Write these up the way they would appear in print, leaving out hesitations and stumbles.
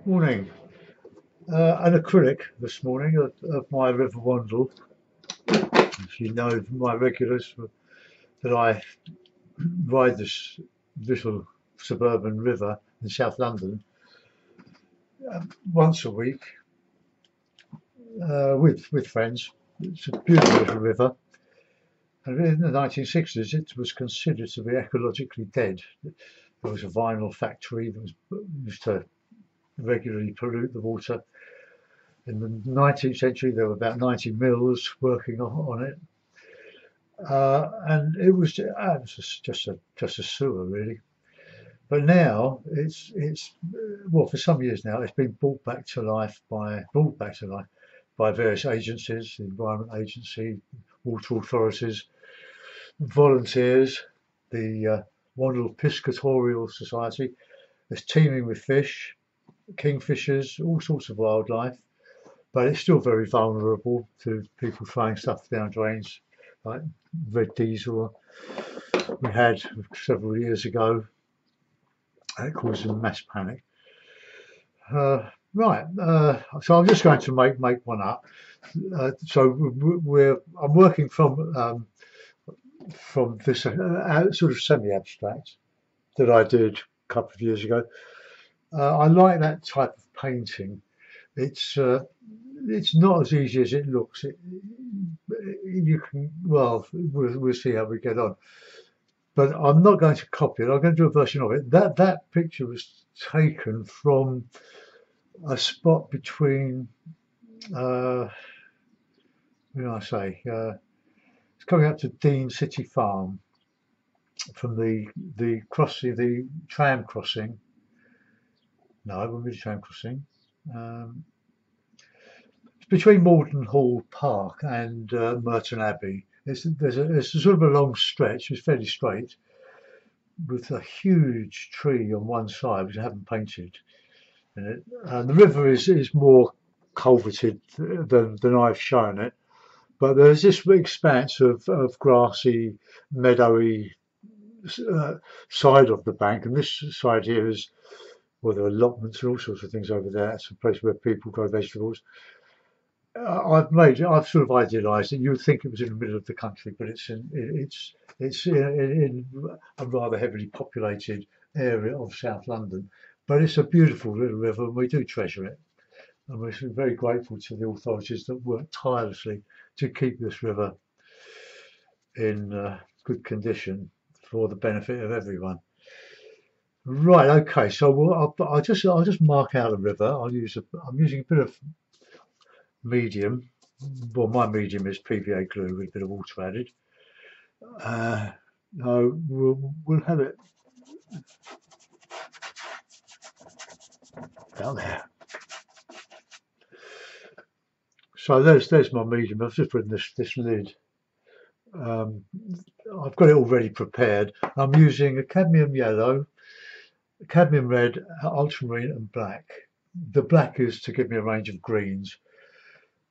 Morning. An acrylic this morning of my River Wandle. As you know, my regulars that I ride this little suburban river in South London once a week with friends. It's a beautiful little river. And in the 1960s, it was considered to be ecologically dead. There was a vinyl factory that was used to regularly pollute the water. In the 19th century, there were about 90 mills working on it, and it was just a sewer really. But now it's well, for some years now it's been brought back to life by various agencies, the Environment Agency, water authorities, volunteers, the Wandle Piscatorial Society. It's teeming with fish, kingfishers, all sorts of wildlife. But it's still very vulnerable to people throwing stuff down drains, like red diesel we had several years ago. It caused a mass panic. So I'm just going to make one up. I'm working from this sort of semi-abstract that I did a couple of years ago. I like that type of painting. It's not as easy as it looks. We'll see how we get on. But I'm not going to copy it. I'm going to do a version of it. That picture was taken from a spot between, where do I say? It's coming up to Dean City Farm from the crossing, the tram crossing. No, it wouldn't be the tram crossing. Between Malden Hall Park and Merton Abbey. There's a sort of a long stretch. It's fairly straight, with a huge tree on one side which I haven't painted in it. And the river is more culverted than I've shown it, but there's this expanse of grassy, meadowy side of the bank, and this side here is, well, there are allotments and all sorts of things over there. It's a place where people grow vegetables. I've sort of idealised it. You would think it was in the middle of the country, but it's in a rather heavily populated area of South London. But it's a beautiful little river, and we do treasure it. And we're very grateful to the authorities that work tirelessly to keep this river in good condition for the benefit of everyone. Right. Okay. So I'll just mark out a river. I'm using a bit of medium. Well, my medium is PVA glue with a bit of water added. No, we'll have it down there. So there's my medium. I've just put in this lid. I've got it already prepared. I'm using a cadmium yellow, cadmium red, ultramarine, and black. The black is to give me a range of greens.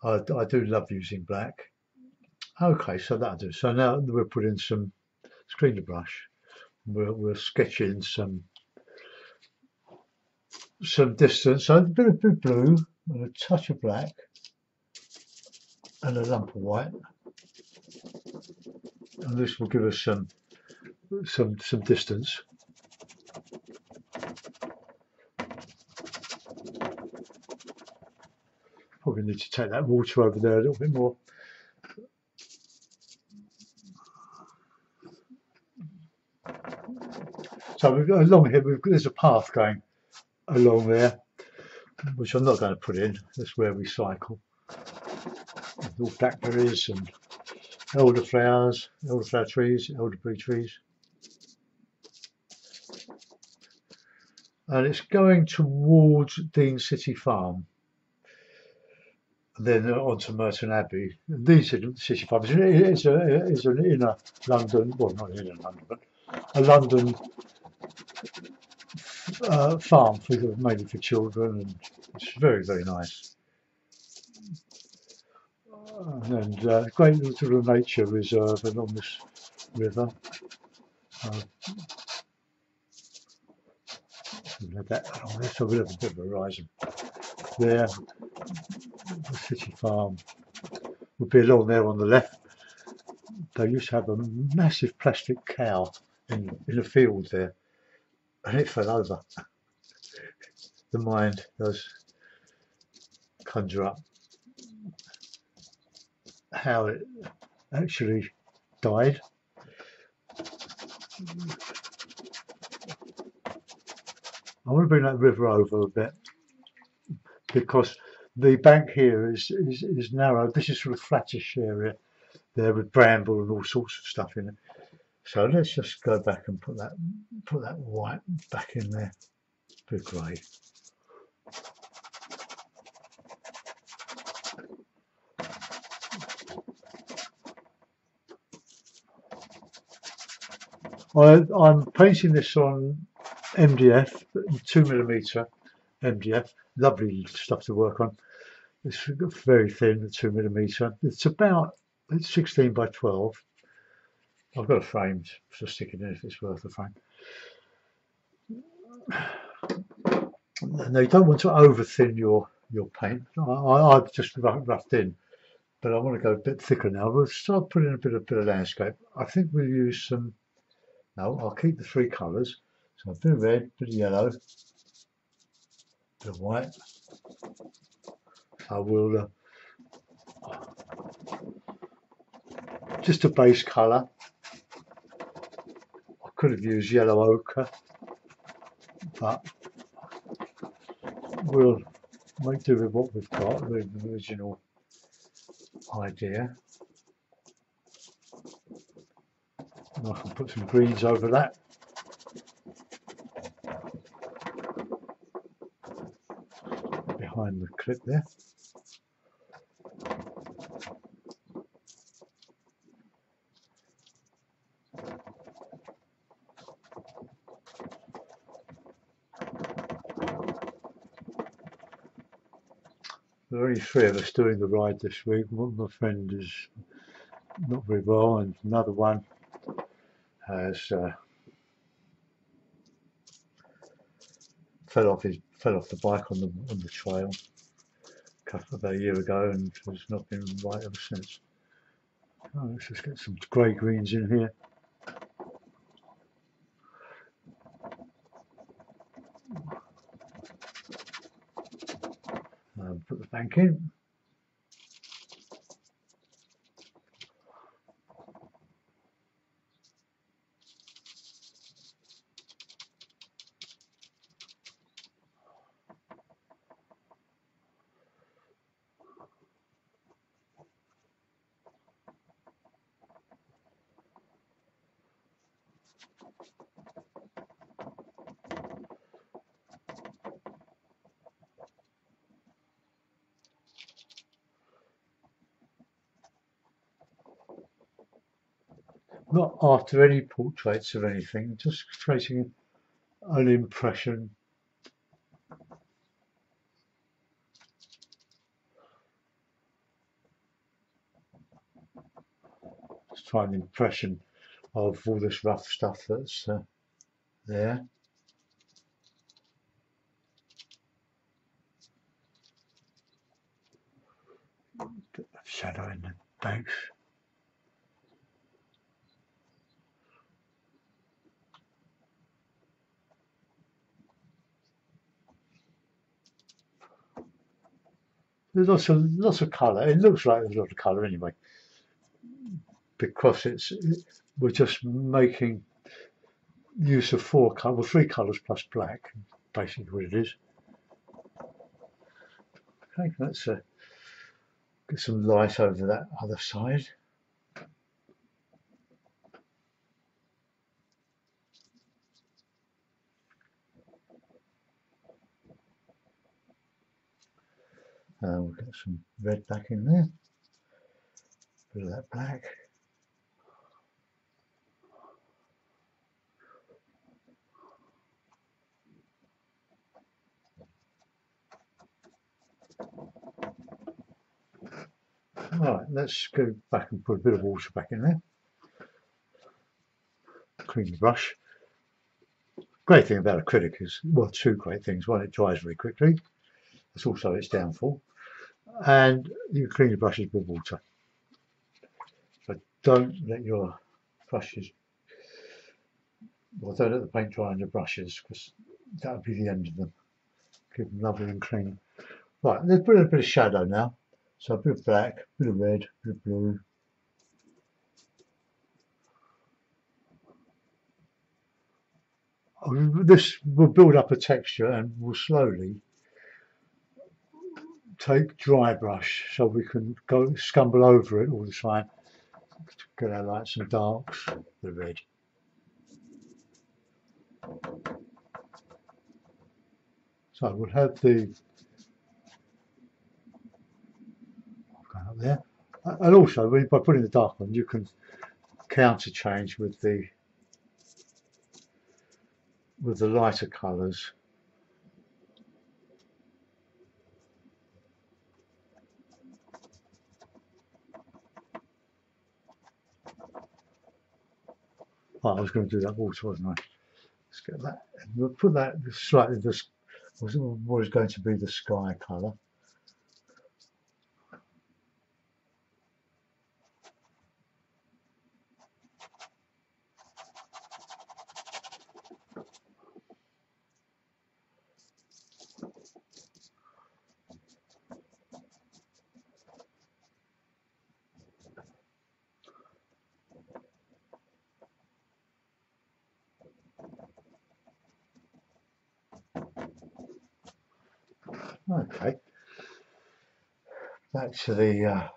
I do love using black. Okay, so that'll do. So now we'll put in some cleaner brush. We'll sketch in some distance. So a bit of blue and a touch of black and a lump of white. And this will give us some distance. Probably need to take that water over there a little bit more. So we've got along here, there's a path going along there, which I'm not going to put in. That's where we cycle. All blackberries and elderflower trees, elderberry trees. And it's going towards Dean City Farm. And then on to Merton Abbey. Dean City Farm is an inner London, well, not inner London, but a London farm mainly for children, and it's very, very nice. And great little nature reserve along this river. We'll have that on there, so we'll have a bit of a horizon. There, the city farm would be along there on the left. They used to have a massive plastic cow in a field there, and it fell over. The mind does conjure up how it actually died. I want to bring that river over a bit because the bank here is narrow. This is sort of flattish area there with bramble and all sorts of stuff in it. So let's just go back and put that white back in there, the grey. I'm painting this on MDF, 2mm MDF. Lovely stuff to work on. It's very thin, 2mm. It's 16 by 12. I've got a frame to stick it in if it's worth a frame. Now you don't want to over thin your paint. I've just roughed in, but I want to go a bit thicker now. We'll start putting a bit of landscape. I think we'll use some. No, I'll keep the three colours. So a bit of red, a bit of yellow, a bit of white. I will just a base colour. I could have used yellow ochre, but we'll make do with what we've got, with the original idea. And I can put some greens over that. Behind the clip there. There are only three of us doing the ride this week. One of my friend is not very well, and another one has fell off the bike on the trail about a year ago, and has not been right ever since. Oh, let's just get some grey greens in here. Put the bank in. Not after any portraits of anything, just creating an impression. Just try an impression of all this rough stuff that's there. Bit of shadow in the banks. There's lots of colour. It looks like there's a lot of colour anyway, because we're just making use of three colours plus black, basically what it is. Okay, let's get some light over that other side. We'll get some red back in there, bit of that black. Right, let's go back and put a bit of water back in there. Clean the brush. Great thing about acrylic is, well, two great things. One, it dries very quickly. That's also its downfall. And you clean your brushes with water. So don't let your brushes, well, don't let the paint dry on your brushes, because that would be the end of them. Keep them lovely and clean. Right, let's put a bit of shadow now. So a bit of black, a bit of red, a bit of blue. This will build up a texture and will slowly take dry brush so we can go scumble over it all the time. Get our lights and darks, the red. So we'll have the going up there, and also by putting the dark on, you can counter change with the lighter colours. Oh, I was going to do that water, wasn't I? Let's get that. We'll put that slightly. This what is going to be the sky colour. Okay, back to the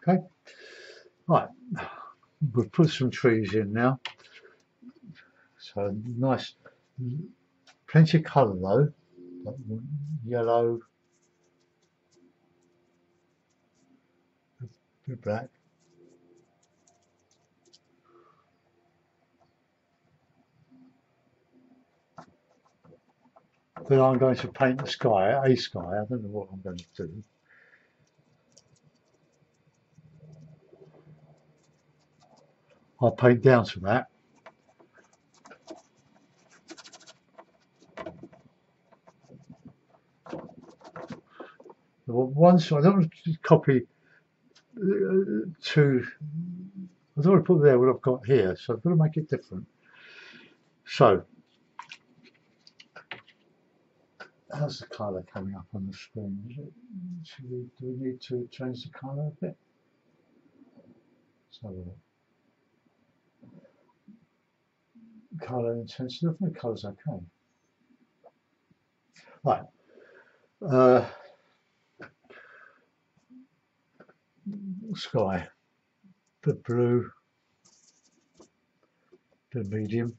okay. Right, we'll put some trees in now. So nice, plenty of colour though. Yellow, bit black. Then I'm going to paint the sky, a sky. I don't know what I'm going to do. I'll paint down to that. Once I don't want to copy to, I don't want to put there what I've got here, so I've got to make it different. So, how's the colour coming up on the screen? Do we need to change the colour a bit? So, colour intensity, I think the colour's okay. Right. Sky, the blue, the medium.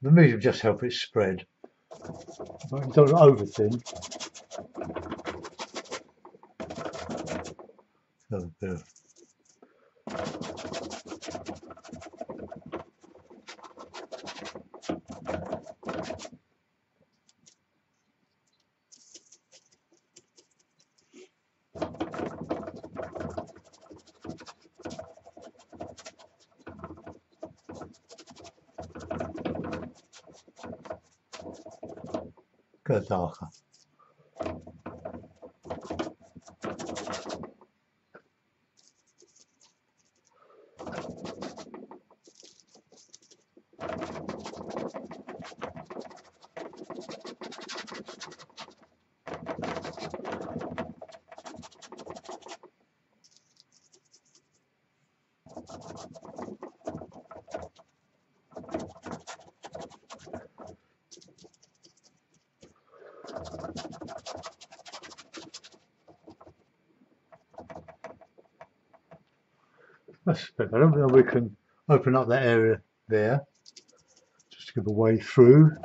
The medium just help it spread. But you don't over thin. A bit of go darker. That's a bit better. Now we can open up that area there, just to give a way through.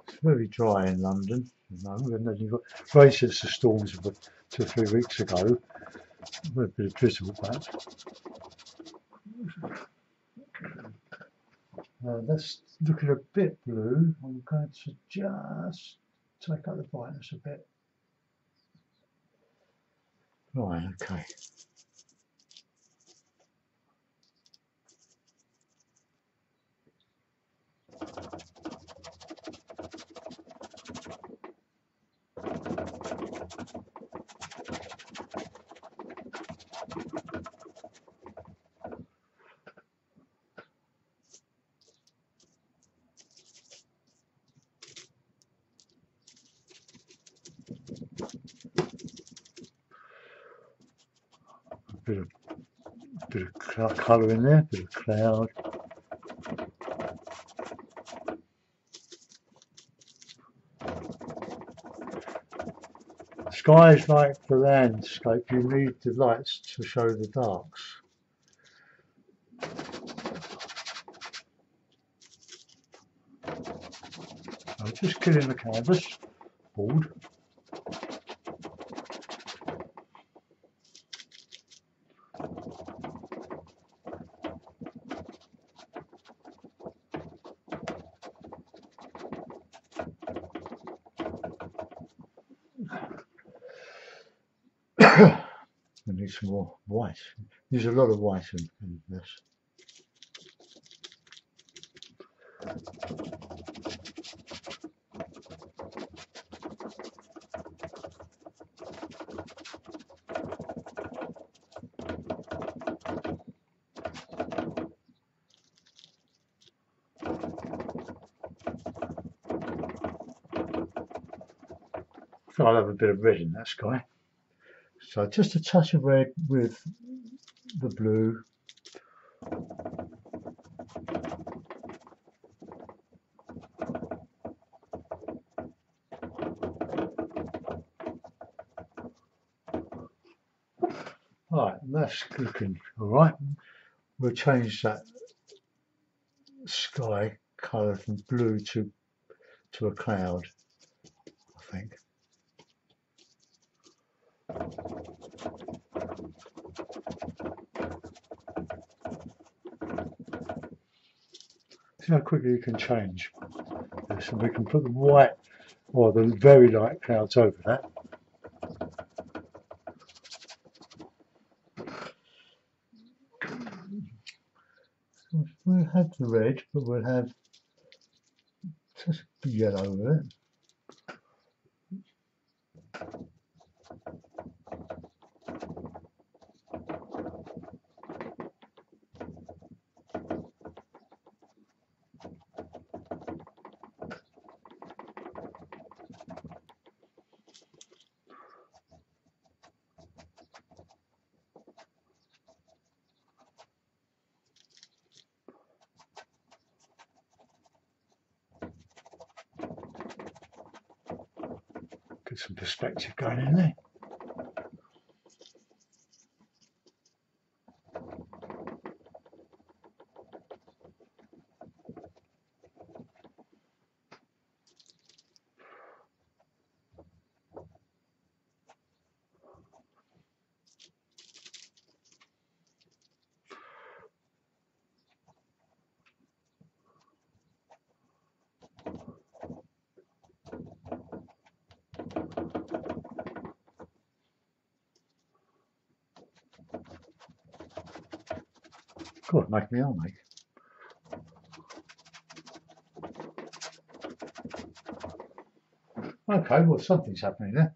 It's very dry in London, you know, and then you've got races of storms of 2 or 3 weeks ago. A bit of drizzle back. That's looking a bit blue. I'm going to just take up the brightness a bit. Right, okay. Bit of colour in there, bit of cloud. Sky is like the landscape, you need the lights to show the darks. I'm just killing the canvas board. I need some more white. There's a lot of white in this. So I'll have a bit of red in that sky. So just a touch of red with the blue. Right, that's looking all right. We'll change that sky colour from blue to a cloud, I think. See how quickly you can change this, and we can put the white or the very light clouds over that. We'll have the red, but we'll have just the yellow with it. Get some perspective going in there. God, make me arm ache. Okay, well, something's happening there.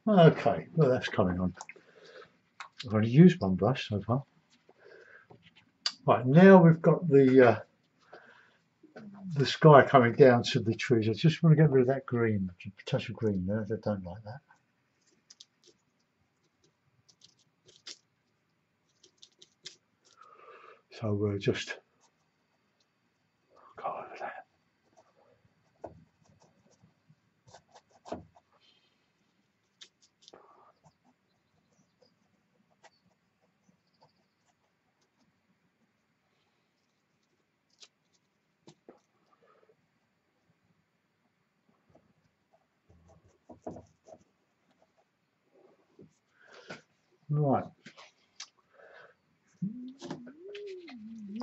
Okay, well that's coming on. I've only used one brush so far. Right, now we've got the sky coming down to the trees. I just want to get rid of that green, a touch of green there. I don't like that. So we'll just go over that. Right,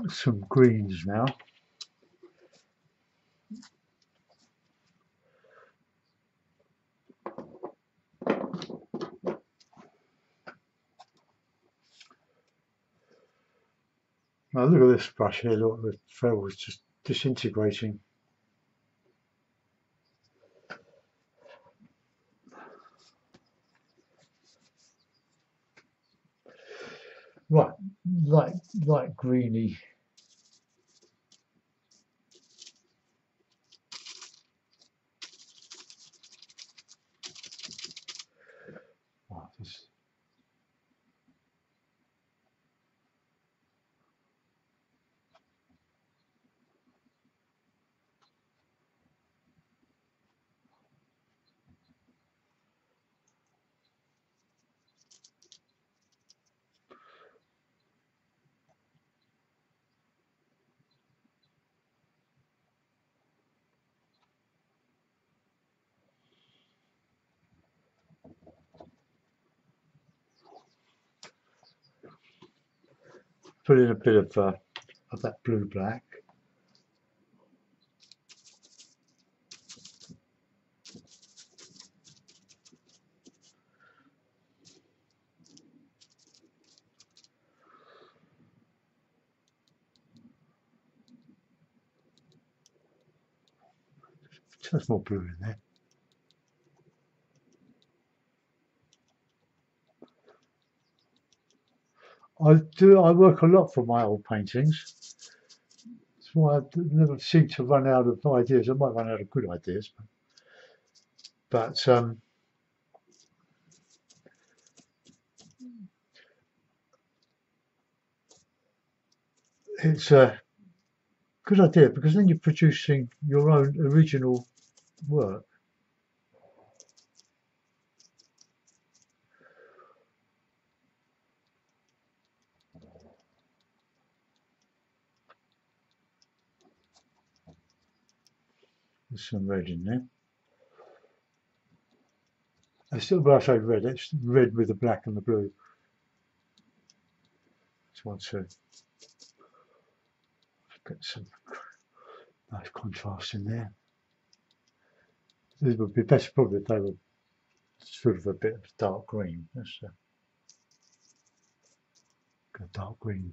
some greens now. Now look at this brush here, look, the fell is just disintegrating. Right, light greeny. Right, just put in a bit of that blue black. There's more blue in there. I work a lot from my old paintings. That's why I never seem to run out of ideas. I might run out of good ideas, but it's a good idea because then you're producing your own original work. There's some red in there. I still, when I say red, it's red with the black and the blue. Just want to get some nice contrast in there. It would be better probably if they were sort of a bit of dark green. Let's go dark green.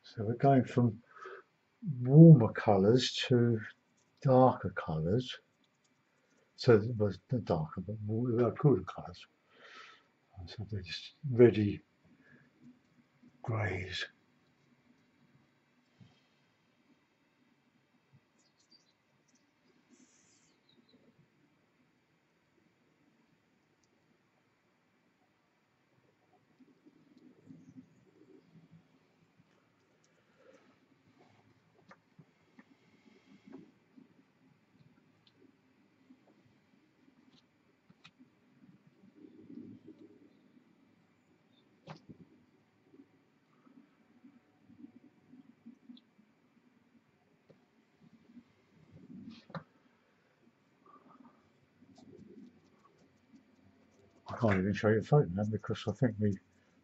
So we're going from warmer colours to darker colours. So it was not darker, but more cooler colours. So they're just reddy greys. I can't even show you a photo now because I think the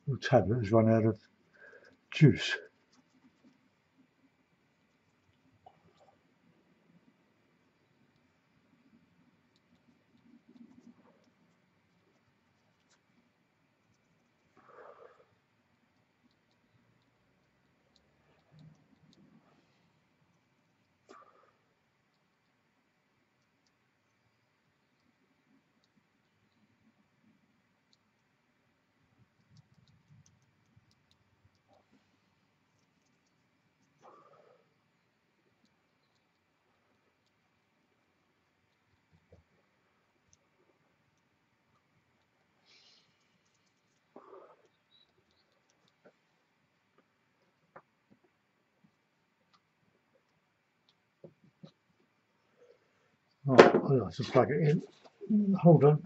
little tablet has run out of juice. Oh, I'll have to plug it in. Hold on.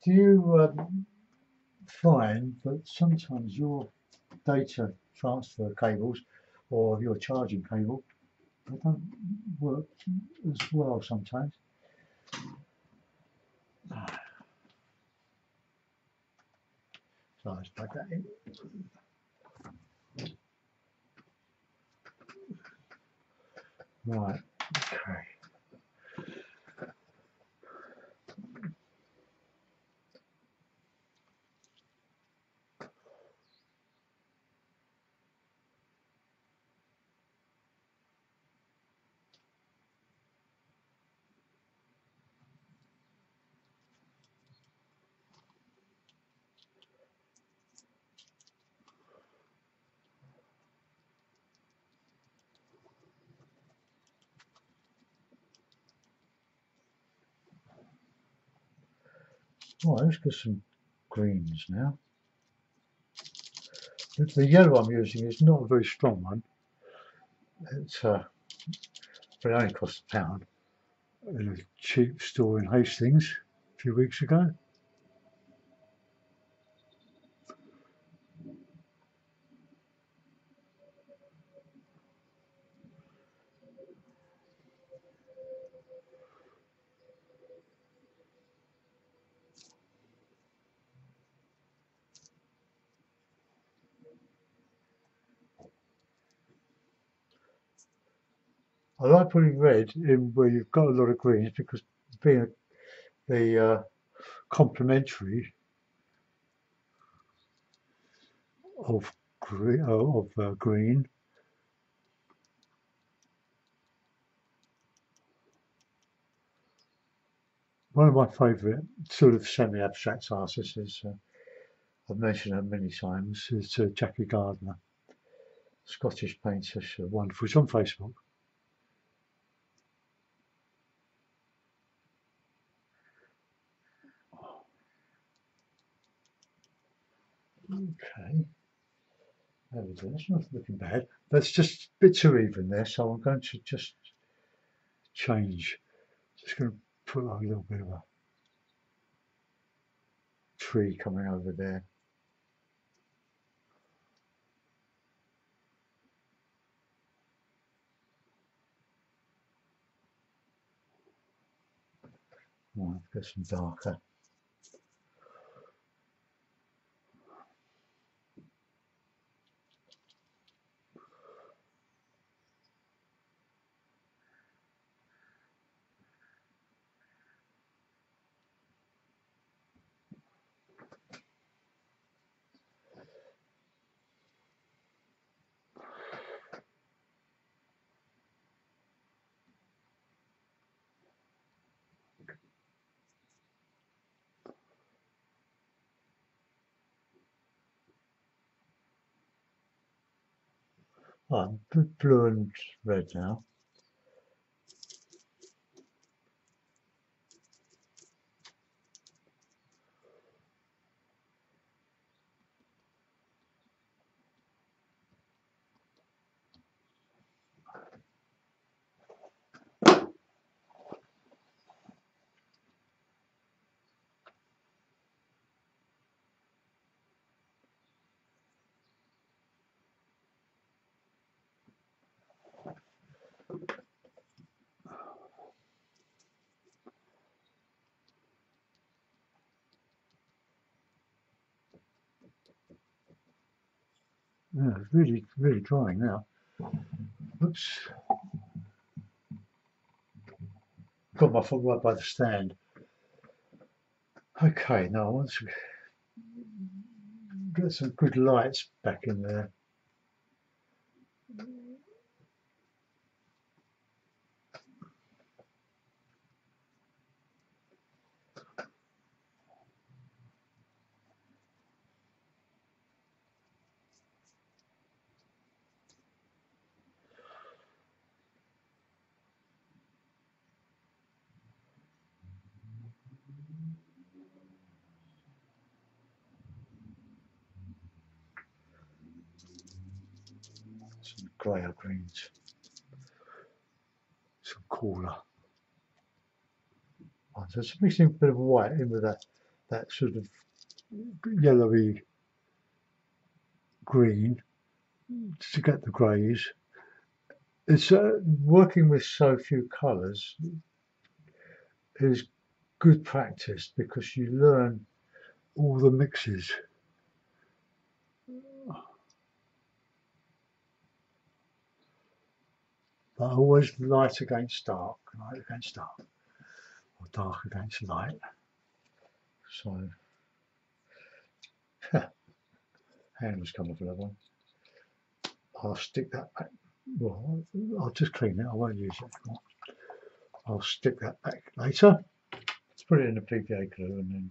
Do you find that sometimes your data transfer cables or your charging cable, they don't work as well sometimes? So let's plug that in. Right, okay. Right, let's get some greens now. The yellow I'm using is not a very strong one. It's but it only costs £1 at a cheap store in Hastings a few weeks ago. I like putting red in where you've got a lot of greens because being the complementary of green. One of my favourite sort of semi-abstract artists is, I've mentioned her many times, is Jackie Gardner, Scottish painter. She's wonderful. She's on Facebook. Okay, there we go. That's not looking bad. That's just a bit too even there, so I'm going to just change. Just going to put a little bit of a tree coming over there. Right, get some darker. Right, blue and red now. Yeah, it's really, really drying now. Oops. Got my foot right by the stand. Okay, now I want to get some good lights back in there. greyer greens, some cooler ones. So it's mixing a bit of white in with that sort of yellowy green to get the greys. It's working with so few colours is good practice because you learn all the mixes. But always light against dark, light against dark, or dark against light. So, handles come off another one. I'll stick that back. Well, I'll just clean it. I won't use it anymore. I'll stick that back later. Let's put it in the PVA glue and then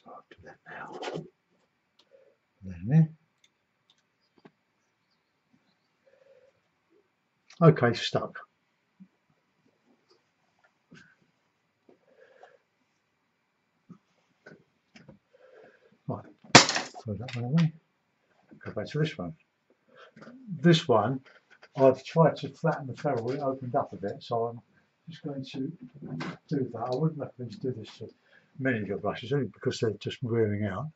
I'll do that now. There. Okay, stuck. Right, throw that one away. Go back to this one. This one, I've tried to flatten the ferrule. It opened up a bit, so I'm just going to do that. I wouldn't recommend to do this to many of your brushes, only because they're just wearing out.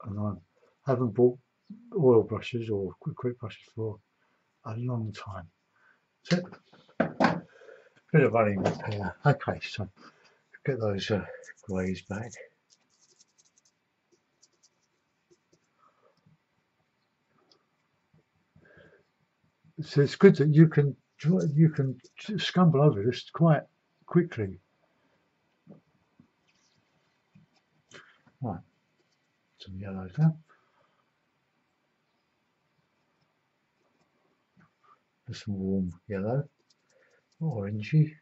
And I haven't bought oil brushes or quick brushes for a long time. So, bit of running repair. Okay, so get those greys back. So it's good that you can scumble over this quite quickly. Right, some yellows now. There's some warm yellow, orangey.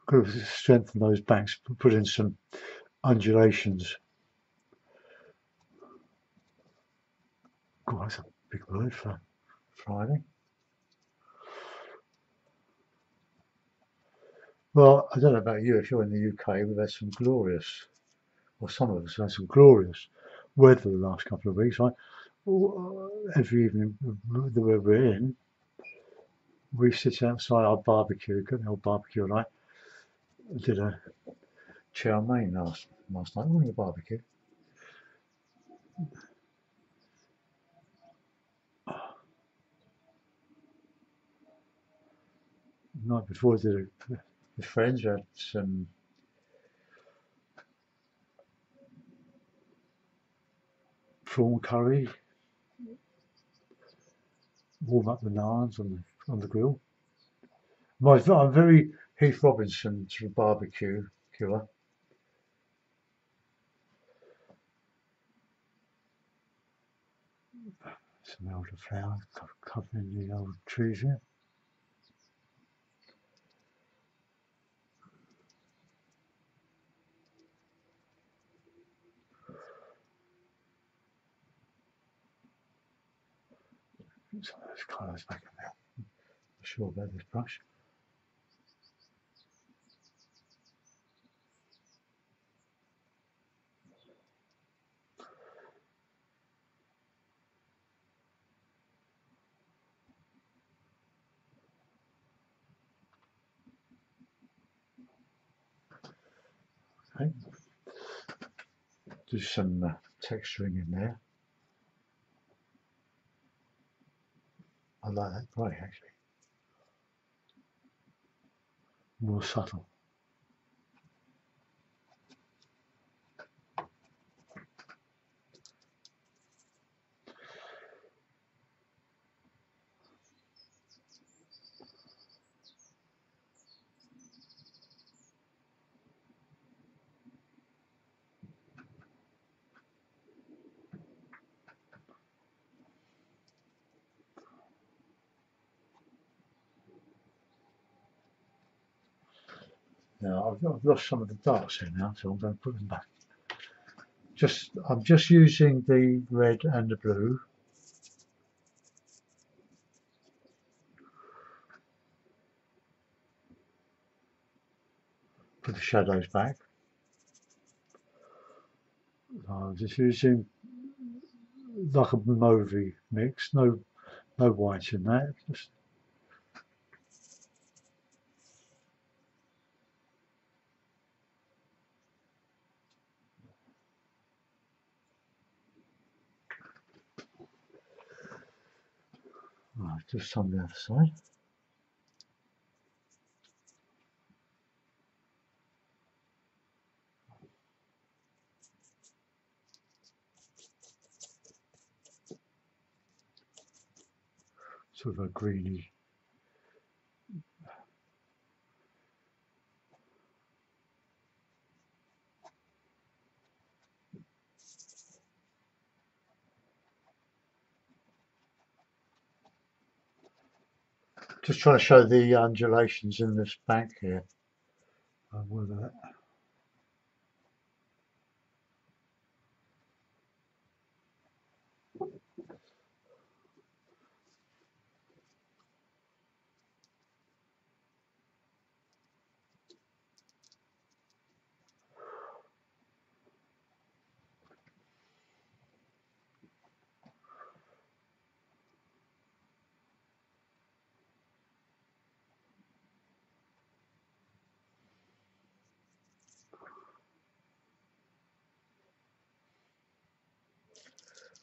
Got to strengthen those banks, put in some undulations. God, that's a big word for Friday. Well, I don't know about you, if you're in the UK, we've had some glorious, or some of us have had some glorious weather the last couple of weeks. Right? Every evening that we're in, we sit outside our barbecue, got the old barbecue night. I did a chow mein last night, on the barbecue. The night before I did it with friends, we had some prawn curry, warm up the naans on the grill. I'm very Heath Robinson sort of barbecue killer. Some elderflower covering the old trees here. Some of those colours back in there. I'm sure about this brush. Okay. Do some texturing in there. I like that grey actually. More subtle. Now I've lost some of the darks here now, so I'm going to put them back. I'm just using the red and the blue put the shadows back. I'm just using like a mauve mix, no white in that. Just just some on the other side. Sort of a greeny. Just trying to show the undulations in this bank here. With that.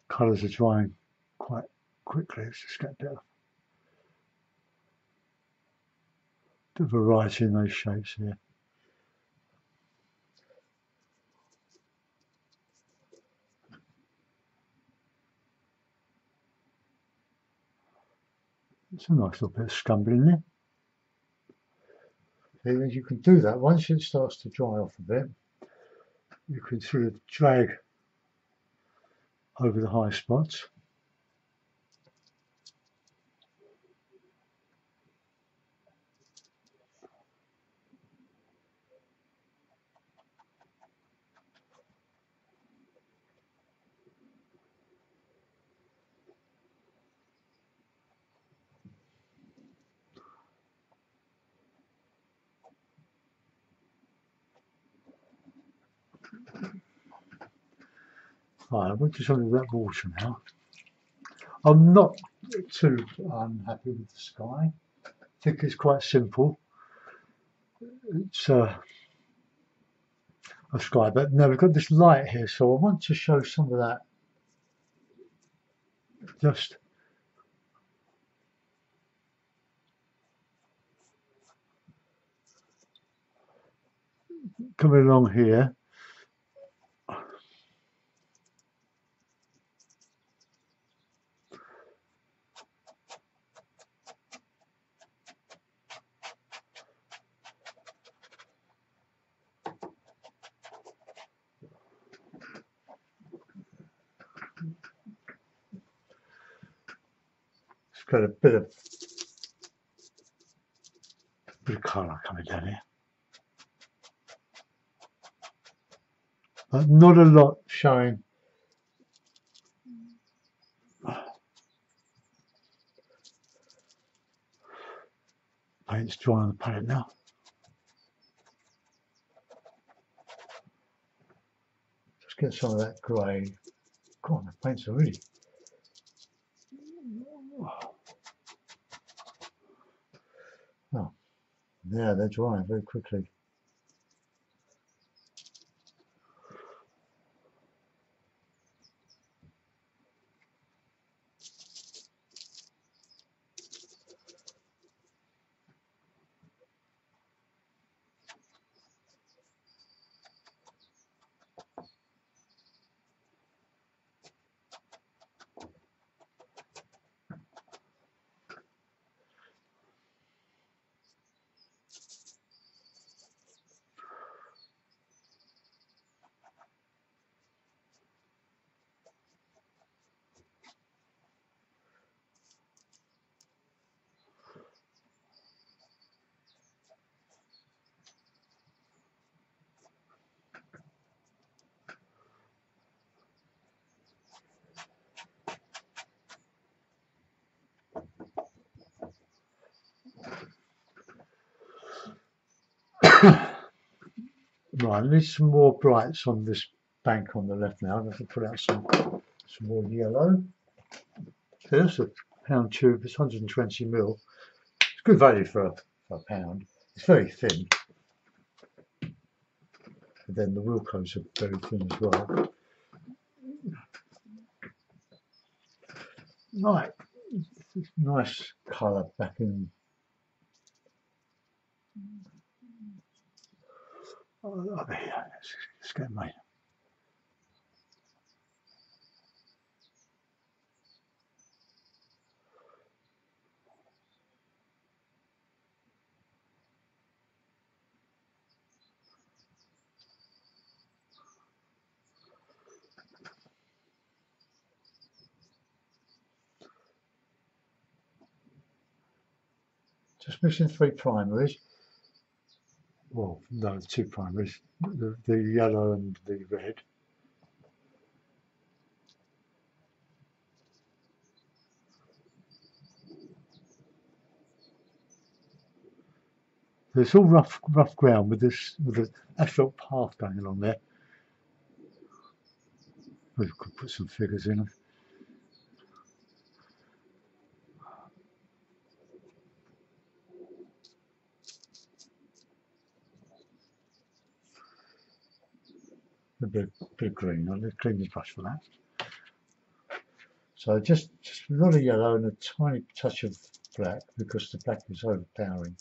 Colours are drying quite quickly. Let's just get a bit of variety in those shapes here. It's a nice little bit of scumble in there. You can do that once it starts to dry off a bit. You can sort of drag over the high spots. Right, I want to show you that water now. I'm not too unhappy with the sky. I think it's quite simple. It's a sky, but now we've got this light here, so I want to show some of that. Just coming along here. It's got a bit of colour coming down here, but not a lot showing. Paint's dry on the palette now. Just get some of that grey. God, the paint's already. Oh, yeah, they're drying very quickly. Right, I need some more brights on this bank on the left now. I'm going to put out some more yellow. So that's a pound tube, it's 120 mil. It's good value for a pound. It's very thin. And then the Wilcos are very thin as well. Right, nice colour back in. Oh, let's get made. Just missing 3 primaries. Well, no, 2 primaries. The yellow and the red. It's all rough ground with the asphalt path going along there. We could put some figures in. A bit of green. I'll just clean the brush for that. So just a lot of yellow and a tiny touch of black because the black is overpowering.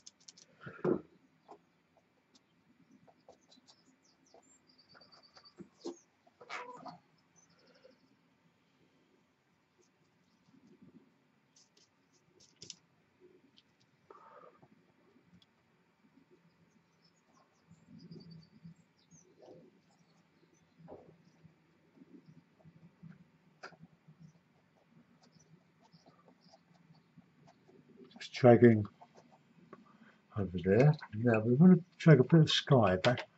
Just dragging over there. Now we want to drag a bit of sky back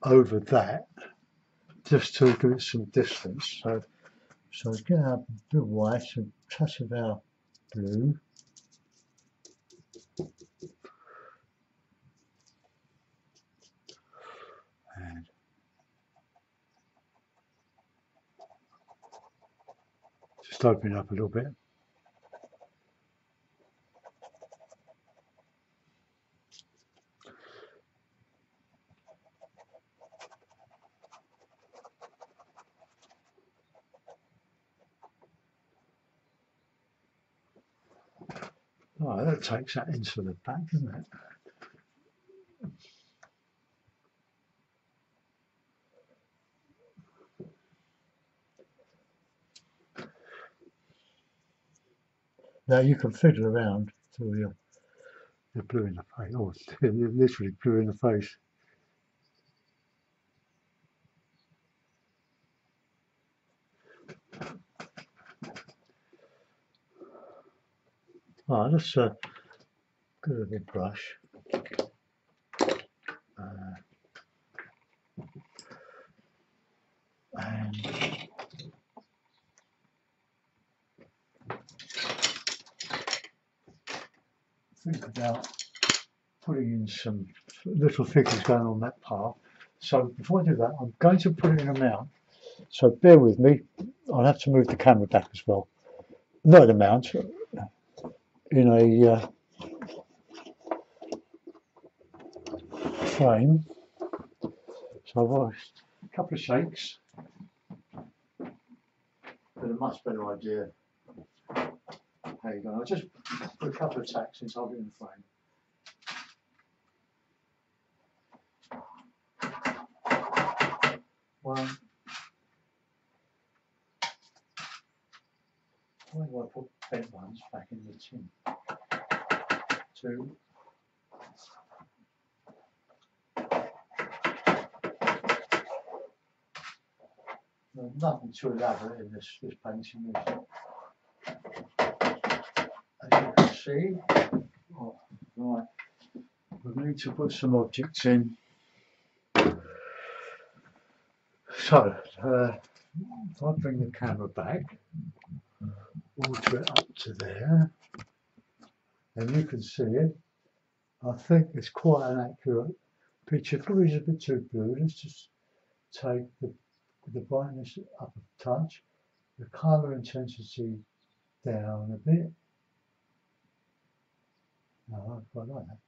over that just to give it some distance. So let's get our bit of white and touch of our blue. And just open it up a little bit. Oh, that takes that into the back, doesn't it? Now you can fiddle around till you're blue in the face. Oh, you're literally blue in the face. Oh, let's get a big brush. And think about putting in some little figures going on that path. So before I do that, I'm going to put it in a mount. So bear with me. I'll have to move the camera back as well. Not in a mount, in a frame. So I've got a couple of shakes. But a much better idea. How you go? I'll just put a couple of tacks since I'll be in the frame. One. Why do I put bent ones back in the tin? 2. There's nothing too elaborate in this painting. As you can see, oh, right, we need to put some objects in. So, if I bring the camera back, water it up to there, and you can see it. I think it's quite an accurate picture probably is a bit too blue. Let's just take the brightness up a touch, the colour intensity down a bit. No, I quite like that.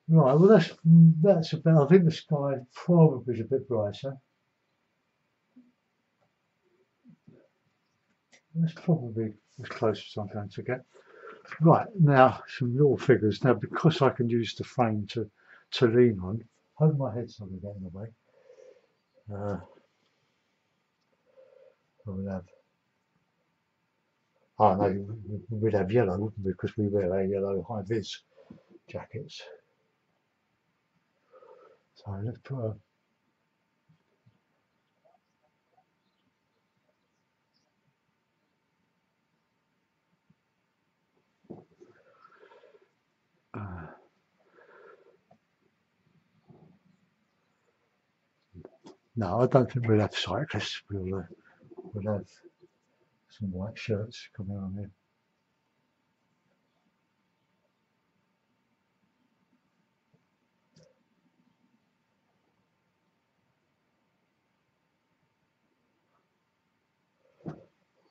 Right, well that's about. I think the sky probably is a bit brighter. That's probably as close as I'm going to get. Right, now some little figures. Now because I can use the frame to lean on, hope my head's not going to get in the way. We'll have, oh no, we'd have yellow, wouldn't we? Because we wear our yellow high vis jackets. So let's put a no, I don't think we'll have cyclists. We'll have some white shirts coming on here.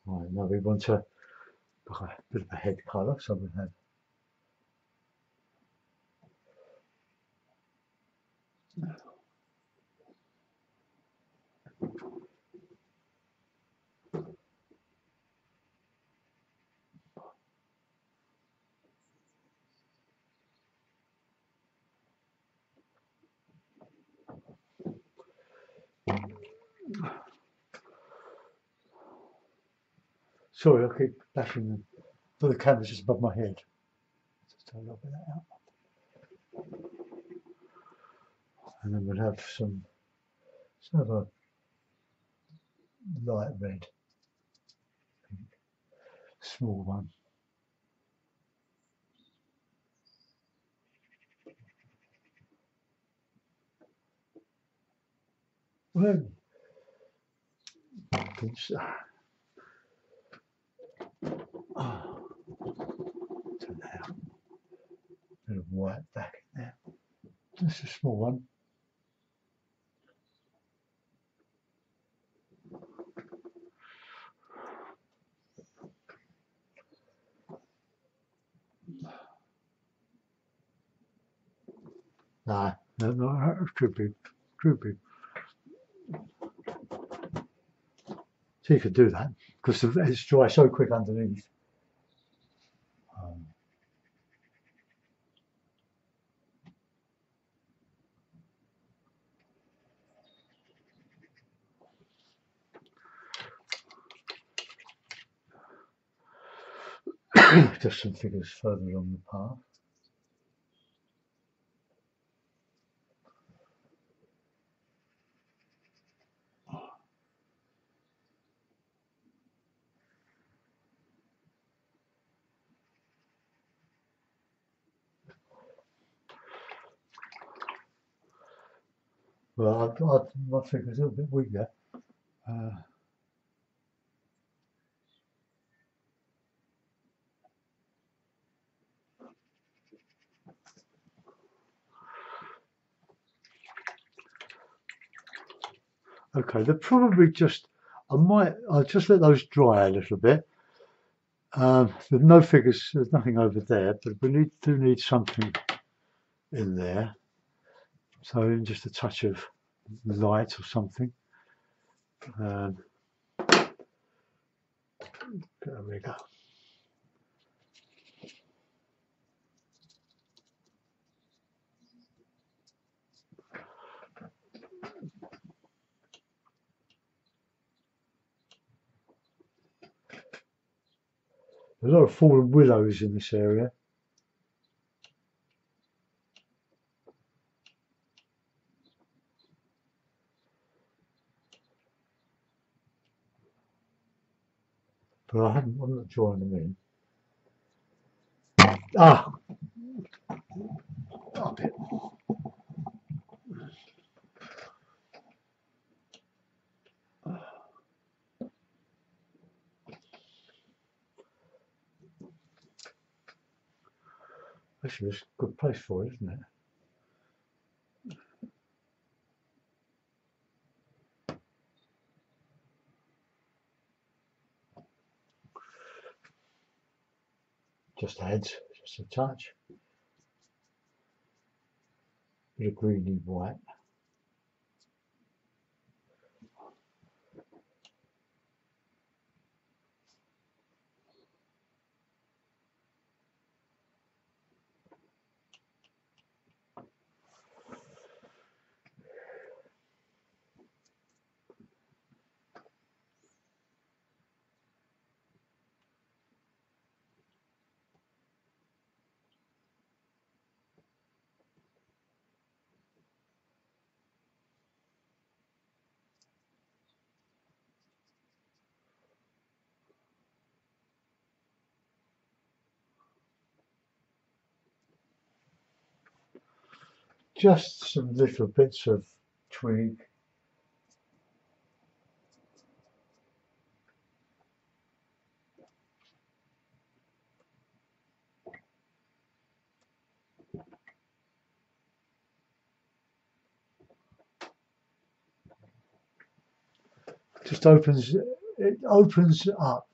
Right, now we want a bit of a head colour, so we'll have sorry, I keep bashing the camera's just above my head. Just take a little bit of that out. And then we'll have some sort of a light red, pink, small one. Well, turn that out. Bit of white back in there. Just a small one. No, it's too big. Too big. So you could do that because it's dry so quick underneath. Just some figures further along the path. Well, my figure's a little bit weaker. Okay, they're probably just, I'll just let those dry a little bit. There's no figures, there's nothing over there, but we do need something in there. So just a touch of light or something. There we go. There's a lot of fallen willows in this area. But I'm not drawing them in. Ah! Up it. Actually, it's a good place for it, isn't it? Just adds just a touch. Bit of greeny white. Just some little bits of twig. Just opens, it opens up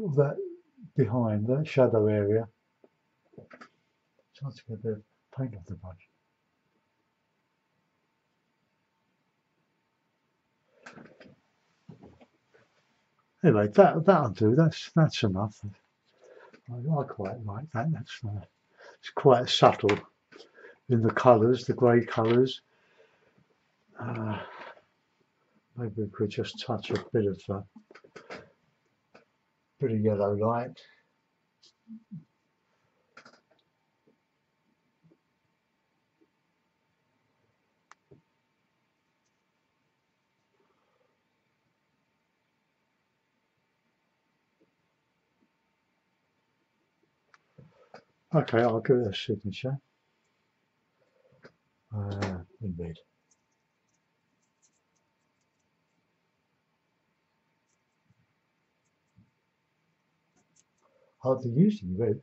that behind that shadow area. Trying to get a bit of paint off the brush. Anyway, that'll do. That's enough. I quite like that. It's quite subtle in the colours, the grey colours. Maybe we could just touch a bit of yellow light. Okay, I'll give it a signature. Indeed. Hardly using red.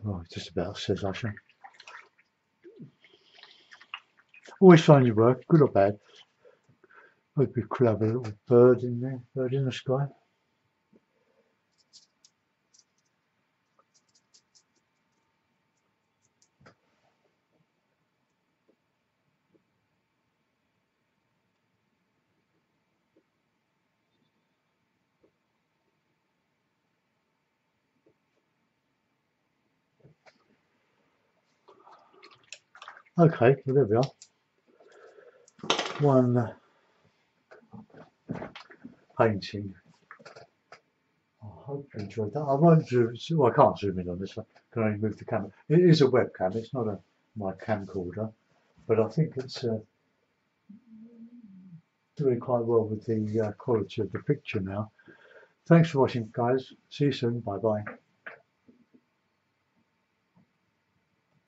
Oh, just about says I think. Always find your work, good or bad. Maybe we could have a little bird in there, bird in the sky. Okay, well, there we are. One painting. I hope you enjoyed that. I won't zoom. Well, I can't zoom in on this one. I can only move the camera. It is a webcam. It's not my camcorder, but I think it's doing quite well with the quality of the picture now. Thanks for watching, guys. See you soon. Bye bye.